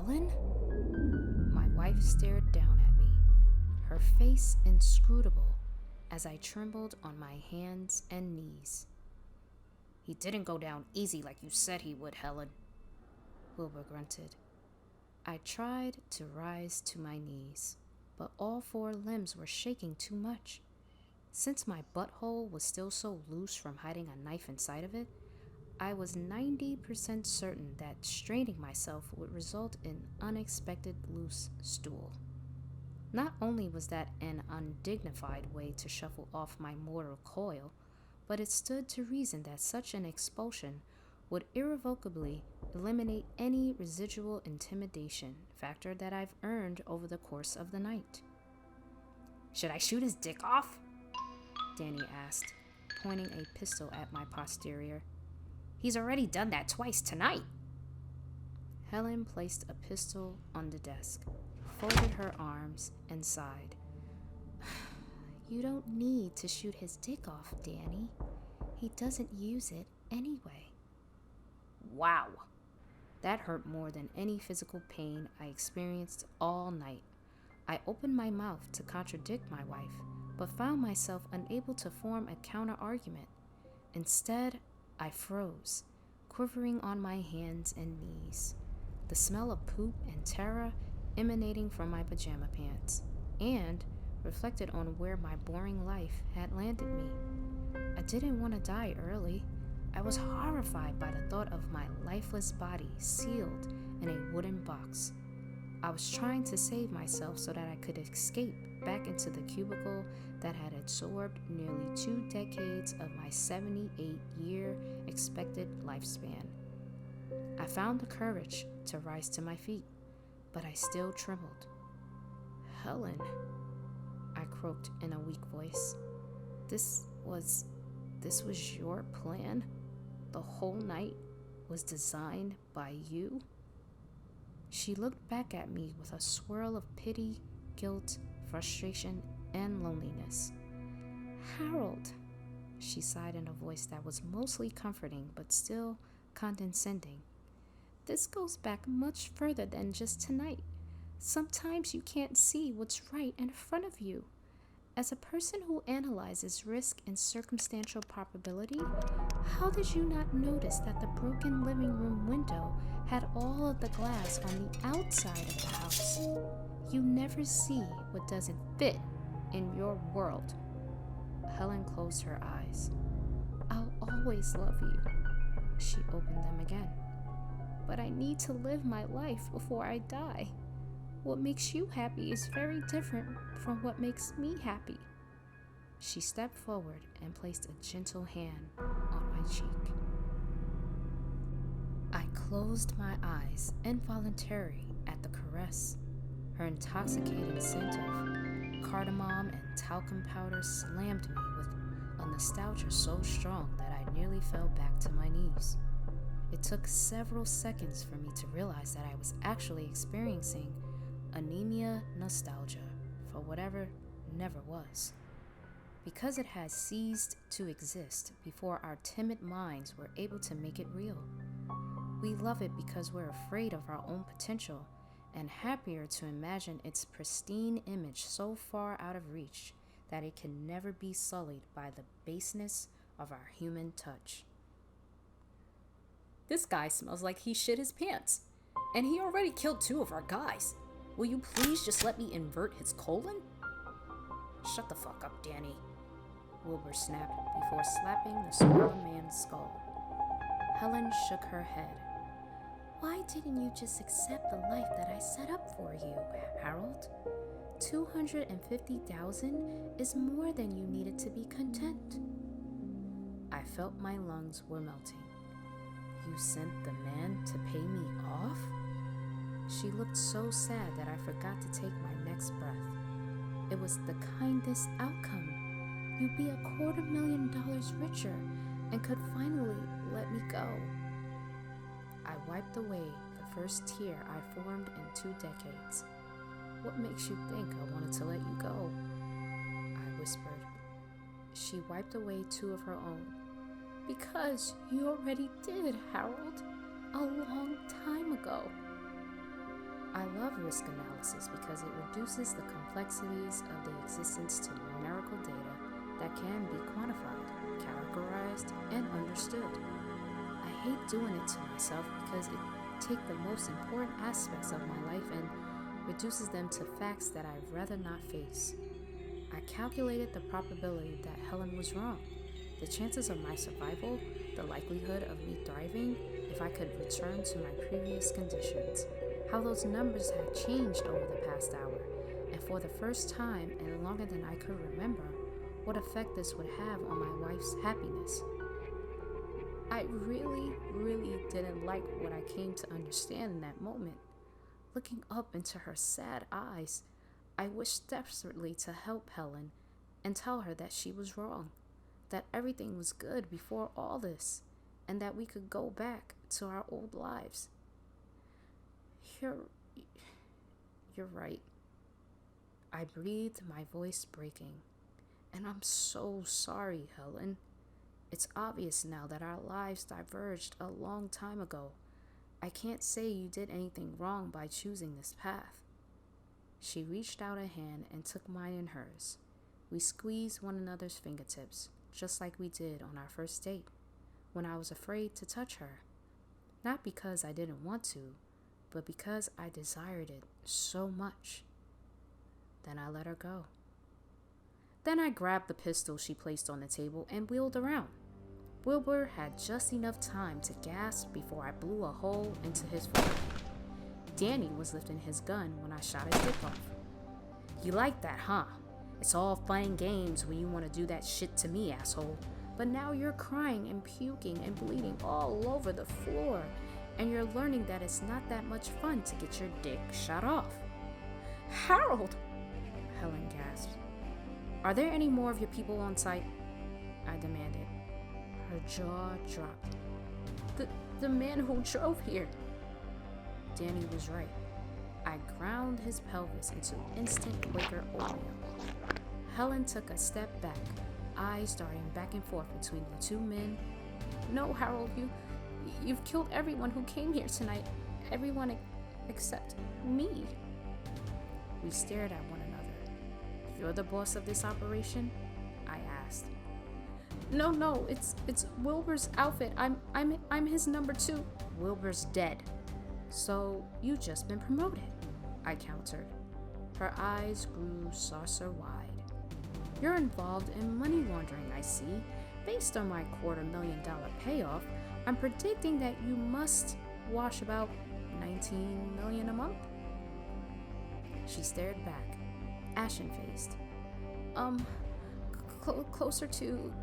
Helen? My wife stared down at me, her face inscrutable as I trembled on my hands and knees. He didn't go down easy like you said he would, Helen, Wilbur grunted. I tried to rise to my knees, but all 4 limbs were shaking too much. Since my butthole was still so loose from hiding a knife inside of it, I was 90% certain that straining myself would result in unexpected loose stool. Not only was that an undignified way to shuffle off my mortal coil, but it stood to reason that such an expulsion would irrevocably eliminate any residual intimidation factor that I've earned over the course of the night. "Should I shoot his dick off?" Danny asked, pointing a pistol at my posterior. "He's already done that twice tonight." Helen placed a pistol on the desk, folded her arms, and sighed. "You don't need to shoot his dick off, Danny. He doesn't use it anyway." Wow. That hurt more than any physical pain I experienced all night. I opened my mouth to contradict my wife, but found myself unable to form a counter-argument. Instead, I froze, quivering on my hands and knees, the smell of poop and terror emanating from my pajama pants, and reflected on where my boring life had landed me. I didn't want to die early. I was horrified by the thought of my lifeless body sealed in a wooden box. I was trying to save myself so that I could escape back into the cubicle that had absorbed nearly 2 decades of my 78-year expected lifespan. I found the courage to rise to my feet, but I still trembled. "Helen," I croaked in a weak voice. This was your plan? The whole night was designed by you?" She looked back at me with a swirl of pity, guilt, frustration, and loneliness. "Harold," she sighed in a voice that was mostly comforting but still condescending. "This goes back much further than just tonight. Sometimes you can't see what's right in front of you. As a person who analyzes risk and circumstantial probability, how did you not notice that the broken living room window had all of the glass on the outside of the house? You never see what doesn't fit in your world." Helen closed her eyes. "I'll always love you." She opened them again. "But I need to live my life before I die. What makes you happy is very different from what makes me happy." She stepped forward and placed a gentle hand on my cheek. I closed my eyes involuntarily at the caress. Her intoxicating scent of cardamom and talcum powder slammed me with a nostalgia so strong that I nearly fell back to my knees. It took several seconds for me to realize that I was actually experiencing anemia nostalgia for whatever never was, because it has ceased to exist before our timid minds were able to make it real. We love it because we're afraid of our own potential and happier to imagine its pristine image so far out of reach that it can never be sullied by the baseness of our human touch. "This guy smells like he shit his pants, and he already killed 2 of our guys. Will you please just let me invert his colon?" "Shut the fuck up, Danny," Wilbur snapped before slapping the smaller man's skull. Helen shook her head. "Why didn't you just accept the life that I set up for you, Harold? 250,000 is more than you needed to be content." I felt my lungs were melting. "You sent the man to pay me off?" She looked so sad that I forgot to take my next breath. It was the kindest outcome. You'd be $250,000 richer and could finally let me go. I wiped away the first tear I formed in 2 decades. "What makes you think I wanted to let you go?" I whispered. She wiped away 2 of her own. "Because you already did, Harold. A long time ago." I love risk analysis because it reduces the complexities of the existence to numerical data that can be quantified, categorized, and understood. I hate doing it to myself because it takes the most important aspects of my life and reduces them to facts that I'd rather not face. I calculated the probability that Helen was wrong, the chances of my survival, the likelihood of me thriving if I could return to my previous conditions, how those numbers had changed over the past hour, and for the first time and longer than I could remember, what effect this would have on my wife's happiness. I really didn't like what I came to understand in that moment. Looking up into her sad eyes, I wished desperately to help Helen and tell her that she was wrong, that everything was good before all this, and that we could go back to our old lives. You're right. I breathed, my voice breaking. And I'm so sorry, Helen. It's obvious now that our lives diverged a long time ago. I can't say you did anything wrong by choosing this path. She reached out a hand and took mine in hers. We squeezed one another's fingertips, just like we did on our first date, when I was afraid to touch her. Not because I didn't want to, but because I desired it so much. Then I let her go. Then I grabbed the pistol she placed on the table and wheeled around. Wilbur had just enough time to gasp before I blew a hole into his forehead. Danny was lifting his gun when I shot his dick off. You like that, huh? It's all fun and games when you want to do that shit to me, asshole. But now you're crying and puking and bleeding all over the floor, and you're learning that it's not that much fun to get your dick shot off. Harold! Helen gasped. Are there any more of your people on site? I demanded. Her jaw dropped. The man who drove here. Danny was right. I ground his pelvis into instant Quaker oatmeal. Helen took a step back, eyes darting back and forth between the two men. No, Harold, you've killed everyone who came here tonight. Everyone except me. We stared at one another. You're the boss of this operation? I asked. No, it's Wilbur's outfit. I'm his number 2. Wilbur's dead. So you just been promoted, I countered. Her eyes grew saucer-wide. You're involved in money laundering, I see. Based on my $250,000 payoff, I'm predicting that you must wash about $19 million a month. She stared back, ashen-faced. Closer to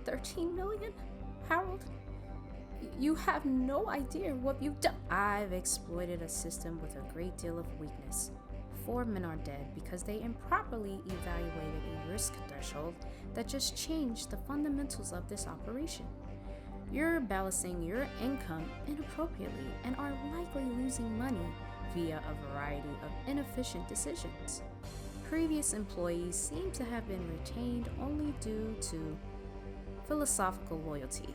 $13 million, Harold? You have no idea what you've done. I've exploited a system with a great deal of weakness. 4 men are dead because they improperly evaluated a risk threshold that just changed the fundamentals of this operation. You're balancing your income inappropriately and are likely losing money via a variety of inefficient decisions. Previous employees seem to have been retained only due to philosophical loyalty,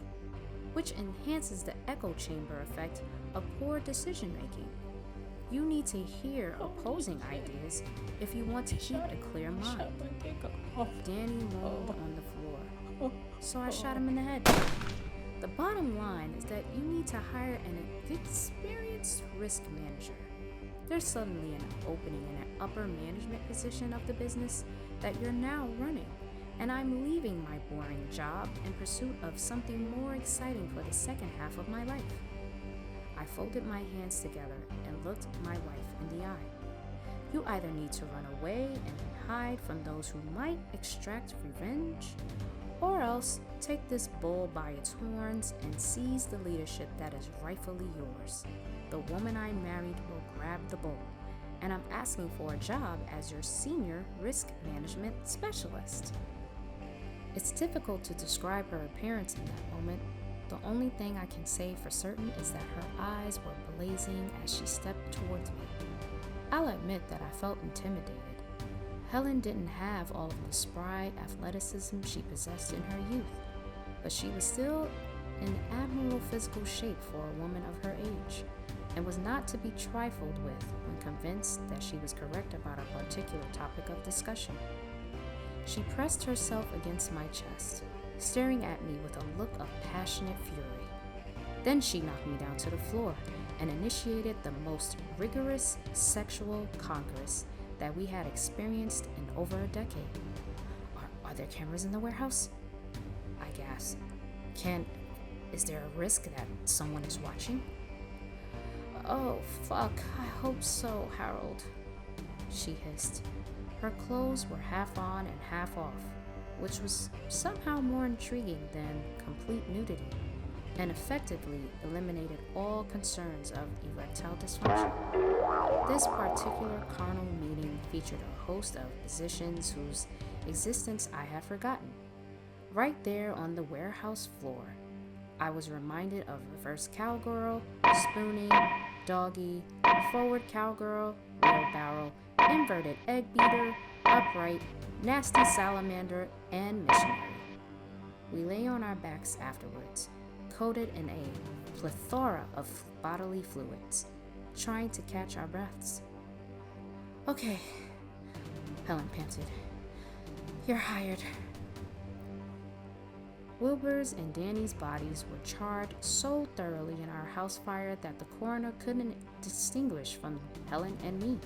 which enhances the echo chamber effect of poor decision making. You need to hear opposing ideas if you want to keep a clear mind. Danny rolled on the floor, so I shot him in the head. The bottom line is that you need to hire an experienced risk manager. There's suddenly an opening in an upper management position of the business that you're now running, and I'm leaving my boring job in pursuit of something more exciting for the second half of my life. I folded my hands together and looked my wife in the eye. You either need to run away and hide from those who might extract revenge, or else take this bull by its horns and seize the leadership that is rightfully yours. The woman I married will grab the bull, and I'm asking for a job as your senior risk management specialist. It's difficult to describe her appearance in that moment. The only thing I can say for certain is that her eyes were blazing as she stepped towards me. I'll admit that I felt intimidated. Helen didn't have all of the spry athleticism she possessed in her youth, but she was still in admirable physical shape for a woman of her age. and was not to be trifled with when convinced that she was correct about a particular topic of discussion. She pressed herself against my chest, staring at me with a look of passionate fury. Then she knocked me down to the floor and initiated the most rigorous sexual congress that we had experienced in over a decade. Are there cameras in the warehouse? I gasped. Is there a risk that someone is watching? Oh, fuck, I hope so, Harold, she hissed. Her clothes were half on and half off, which was somehow more intriguing than complete nudity, and effectively eliminated all concerns of erectile dysfunction. This particular carnal meeting featured a host of positions whose existence I had forgotten. Right there on the warehouse floor, I was reminded of reverse cowgirl, spooning, doggy, forward cowgirl, wheelbarrow, inverted egg beater, upright, nasty salamander, and missionary. We lay on our backs afterwards, coated in a plethora of bodily fluids, trying to catch our breaths. Okay, Helen panted. You're hired. Wilbur's and Danny's bodies were charred so thoroughly in our house fire that the coroner couldn't distinguish from Helen and me.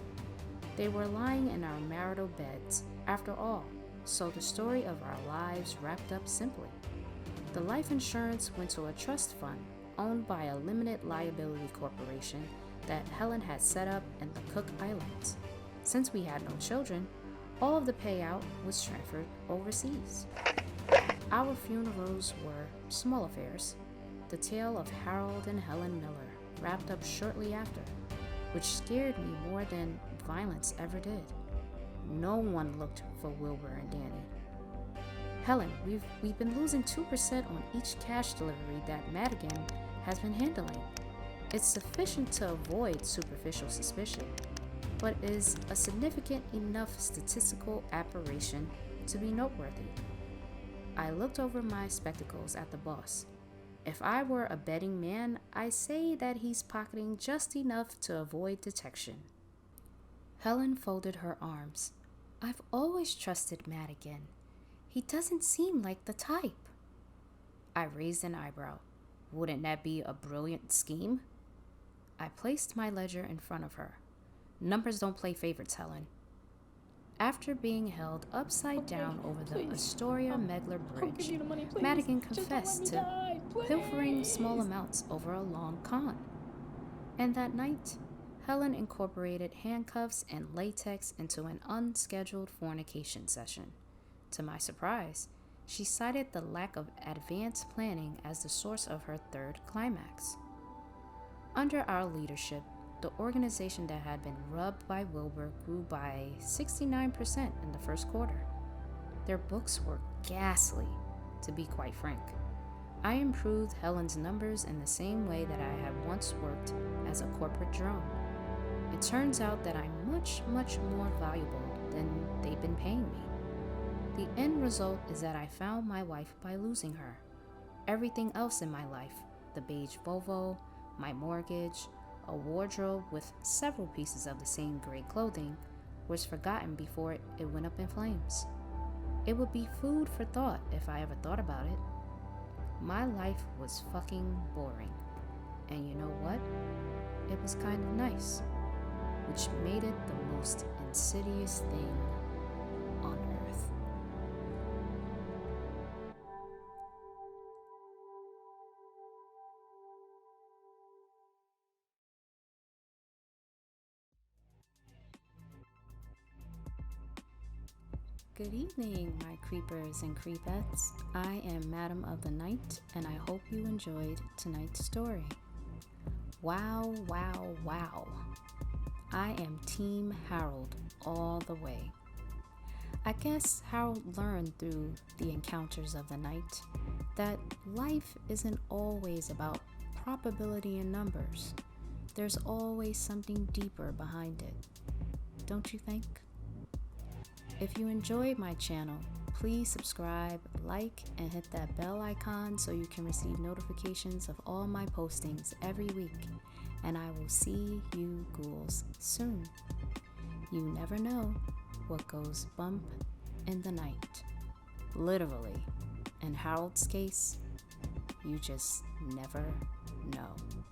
They were lying in our marital beds, after all, so the story of our lives wrapped up simply. The life insurance went to a trust fund owned by a limited liability corporation that Helen had set up in the Cook Islands. Since we had no children, all of the payout was transferred overseas. Our funerals were small affairs. The tale of Harold and Helen Miller wrapped up shortly after, which scared me more than violence ever did. No one looked for Wilbur and Danny. Helen, we've been losing 2% on each cash delivery that Madigan has been handling. It's sufficient to avoid superficial suspicion, but is a significant enough statistical aberration to be noteworthy. I looked over my spectacles at the boss. If I were a betting man, I say that he's pocketing just enough to avoid detection. Helen folded her arms. I've always trusted Madigan. He doesn't seem like the type. I raised an eyebrow. Wouldn't that be a brilliant scheme? I placed my ledger in front of her. Numbers don't play favorites, Helen. After being held upside down over the Astoria Megler Bridge, Madigan confessed to pilfering small amounts over a long con. And that night, Helen incorporated handcuffs and latex into an unscheduled fornication session. To my surprise, she cited the lack of advanced planning as the source of her third climax. Under our leadership, the organization that had been rubbed by Wilbur grew by 69% in the first quarter. Their books were ghastly, to be quite frank. I improved Helen's numbers in the same way that I had once worked as a corporate drone. It turns out that I'm much, much more valuable than they've been paying me. The end result is that I found my wife by losing her. Everything else in my life, the beige Volvo, my mortgage, a wardrobe with several pieces of the same gray clothing, was forgotten before it went up in flames. It would be food for thought if I ever thought about it. My life was fucking boring. And you know what? It was kind of nice, which made it the most insidious thing on earth. Good evening, my creepers and creepettes. I am Madam of the Night, and I hope you enjoyed tonight's story. Wow, wow, wow. I am Team Harold all the way. I guess Harold learned through the encounters of the night that life isn't always about probability and numbers. There's always something deeper behind it. Don't you think? If you enjoyed my channel, please subscribe, like, and hit that bell icon so you can receive notifications of all my postings every week. and I will see you ghouls soon. You never know what goes bump in the night. Literally. In Harold's case, you just never know.